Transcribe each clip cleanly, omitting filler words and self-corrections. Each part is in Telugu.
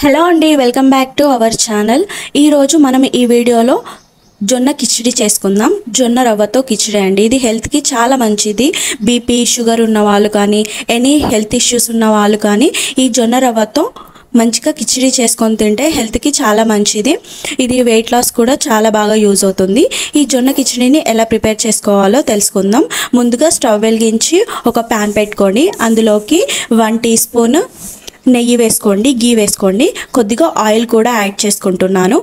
హలో అండి, welcome back to our channel. ఈరోజు మనం ఈ వీడియోలో జొన్న కిచిడి చేసుకుందాం. జొన్న రవ్వతో కిచిడి అండి. ఇది హెల్త్కి చాలా మంచిది. బీపీ, షుగర్ ఉన్న వాళ్ళు కానీ, ఎనీ హెల్త్ ఇష్యూస్ ఉన్న వాళ్ళు కానీ ఈ జొన్న రవ్వతో మంచిగా కిచిడి చేసుకొని తింటే హెల్త్కి చాలా మంచిది. ఇది వెయిట్ లాస్ కూడా చాలా బాగా యూజ్ అవుతుంది. ఈ జొన్న కిచిడిని ఎలా ప్రిపేర్ చేసుకోవాలో తెలుసుకుందాం. ముందుగా స్టవ్ వెలిగించి ఒక ప్యాన్ పెట్టుకొని అందులోకి 1 టీ స్పూన్ నెయ్యి వేసుకోండి, గీ వేసుకోండి, కొద్దిగా ఆయిల్ కూడా యాడ్ చేసుకుంటున్నాను.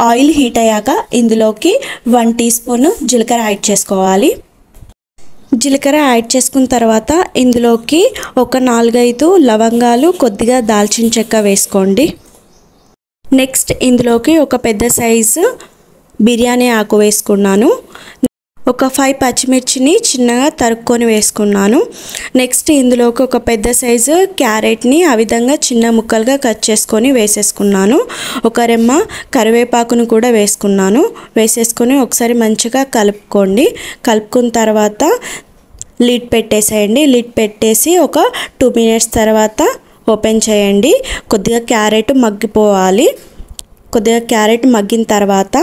ఆయిల్ హీట్ అయ్యాక ఇందులోకి 1 టీ స్పూన్ జీలకర్ర యాడ్ చేసుకోవాలి. జీలకర్ర యాడ్ చేసుకున్న తర్వాత ఇందులోకి ఒక 4-5 లవంగాలు, కొద్దిగా దాల్చిన చెక్క వేసుకోండి. నెక్స్ట్ ఇందులోకి ఒక పెద్ద సైజు బిర్యానీ ఆకు వేసుకున్నాను. ఒక 5 పచ్చిమిర్చిని చిన్నగా తరుక్కొని వేసుకున్నాను. నెక్స్ట్ ఇందులోకి ఒక పెద్ద సైజు క్యారెట్ని ఆ విధంగా చిన్న ముక్కలుగా కట్ చేసుకొని వేసేసుకున్నాను. ఒక రెమ్మ కరివేపాకును కూడా వేసుకున్నాను. వేసేసుకొని ఒకసారి మంచిగా కలుపుకోండి. కలుపుకున్న తర్వాత లిడ్ పెట్టేసేయండి. లిడ్ పెట్టేసి ఒక 2 మినిట్స్ తర్వాత ఓపెన్ చేయండి. కొద్దిగా క్యారెట్ మగ్గిపోవాలి. కొద్దిగా క్యారెట్ మగ్గిన తర్వాత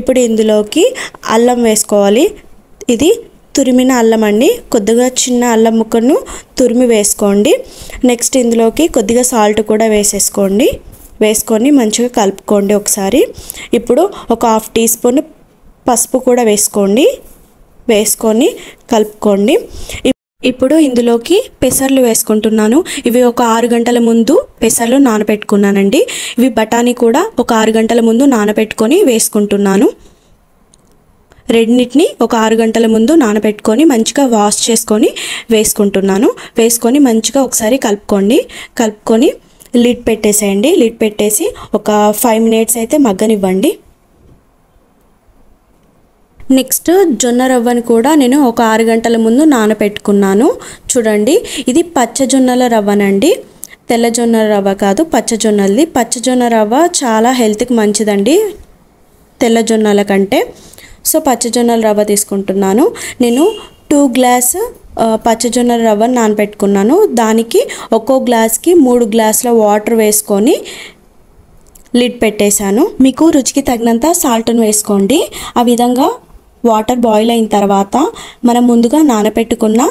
ఇప్పుడు ఇందులోకి అల్లం వేసుకోవాలి. ఇది తురిమిన అల్లం అండి. కొద్దిగా చిన్న అల్లం ముక్కను తురిమి వేసుకోండి. నెక్స్ట్ ఇందులోకి కొద్దిగా సాల్ట్ కూడా వేసేసుకోండి. వేసుకొని మంచిగా కలుపుకోండి ఒకసారి. ఇప్పుడు ఒక 1/2 టీ స్పూన్ పసుపు కూడా వేసుకోండి. వేసుకొని కలుపుకోండి. ఇప్పుడు ఇందులోకి పెసర్లు వేసుకుంటున్నాను. ఇవి ఒక 6 గంటల ముందు పెసర్లు నానబెట్టుకున్నానండి. ఇవి బఠానీ కూడా ఒక 6 గంటల ముందు నానబెట్టుకొని వేసుకుంటున్నాను. రెండింటిని ఒక 6 గంటల ముందు నానబెట్టుకొని మంచిగా వాష్ చేసుకొని వేసుకుంటున్నాను. వేసుకొని మంచిగా ఒకసారి కలుపుకోండి. కలుపుకొని లిడ్ పెట్టేసేయండి. లిడ్ పెట్టేసి ఒక 5 మినిట్స్ అయితే మగ్గనివ్వండి. నెక్స్ట్ జొన్న రవ్వని కూడా నేను ఒక 6 గంటల ముందు నానబెట్టుకున్నాను. చూడండి, ఇది పచ్చజొన్నల రవ్వనండి, తెల్ల జొన్న రవ్వ కాదు, పచ్చజొన్నలది. పచ్చజొన్న రవ్వ చాలా హెల్త్కి మంచిదండి తెల్ల జొన్నల కంటే. సో పచ్చజొన్నల రవ్వ తీసుకుంటున్నాను. నేను 2 గ్లాస్ పచ్చజొన్నల రవ్వను నానబెట్టుకున్నాను. దానికి ఒక్కో గ్లాస్కి 3 గ్లాసుల వాటర్ వేసుకొని లిడ్ పెట్టేశాను. మీకు రుచికి తగినంత సాల్ట్ను వేసుకోండి. ఆ విధంగా వాటర్ బాయిల్ అయిన తర్వాత మనం ముందుగా నానబెట్టుకున్న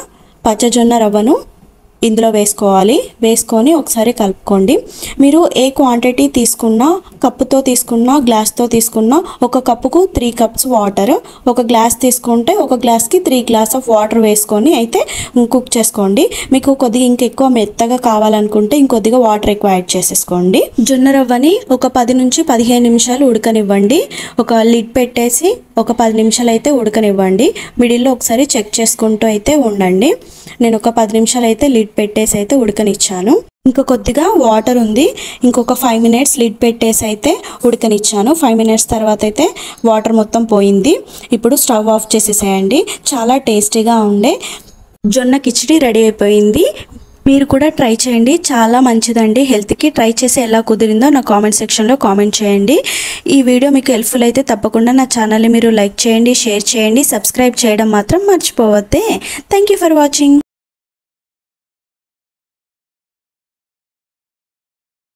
పచ్చజొన్న రవ్వను ఇందులో వేసుకోవాలి. వేసుకొని ఒకసారి కలుపుకోండి. మీరు ఏ క్వాంటిటీ తీసుకున్నా, కప్పుతో తీసుకున్నా, గ్లాస్తో తీసుకున్నా, ఒక కప్పుకు 3 కప్స్ వాటర్, ఒక గ్లాస్ తీసుకుంటే ఒక గ్లాస్కి 3 గ్లాస్ ఆఫ్ వాటర్ వేసుకొని అయితే కుక్ చేసుకోండి. మీకు కొద్దిగా ఇంకెక్కువ మెత్తగా కావాలనుకుంటే ఇంకొద్దిగా వాటర్ ఎక్కువ యాడ్ చేసేసుకోండి. జొన్న రవ్వని ఒక 10 నుంచి 15 నిమిషాలు ఉడకనివ్వండి. ఒక లిడ్ పెట్టేసి ఒక 10 నిమిషాలు అయితే ఉడకనివ్వండి. మిడిల్లో ఒకసారి చెక్ చేసుకుంటూ అయితే ఉండండి. నేను ఒక 10 నిమిషాలు అయితే లిడ్ పెట్టేసి అయితే ఉడకనిచ్చాను. ఇంకా కొద్దిగా వాటర్ ఉంది. ఇంకొక 5 మినిట్స్ లిడ్ పెట్టేసి అయితే ఉడకనిచ్చాను. 5 మినిట్స్ తర్వాత అయితే వాటర్ మొత్తం పోయింది. ఇప్పుడు స్టవ్ ఆఫ్ చేసేసేయండి. చాలా టేస్టీగా ఉండే జొన్న కిచిడి రెడీ అయిపోయింది. మీరు కూడా ట్రై చేయండి, చాలా మంచిదండి హెల్త్కి. ట్రై చేసి ఎలా కుదిరిందో నా కామెంట్ సెక్షన్లో కామెంట్ చేయండి. ఈ వీడియో మీకు హెల్ప్ఫుల్ అయితే తప్పకుండా నా ఛానల్ని మీరు లైక్ చేయండి, షేర్ చేయండి, సబ్స్క్రైబ్ చేయడం మాత్రం మర్చిపోవద్దే. Thank you for watching.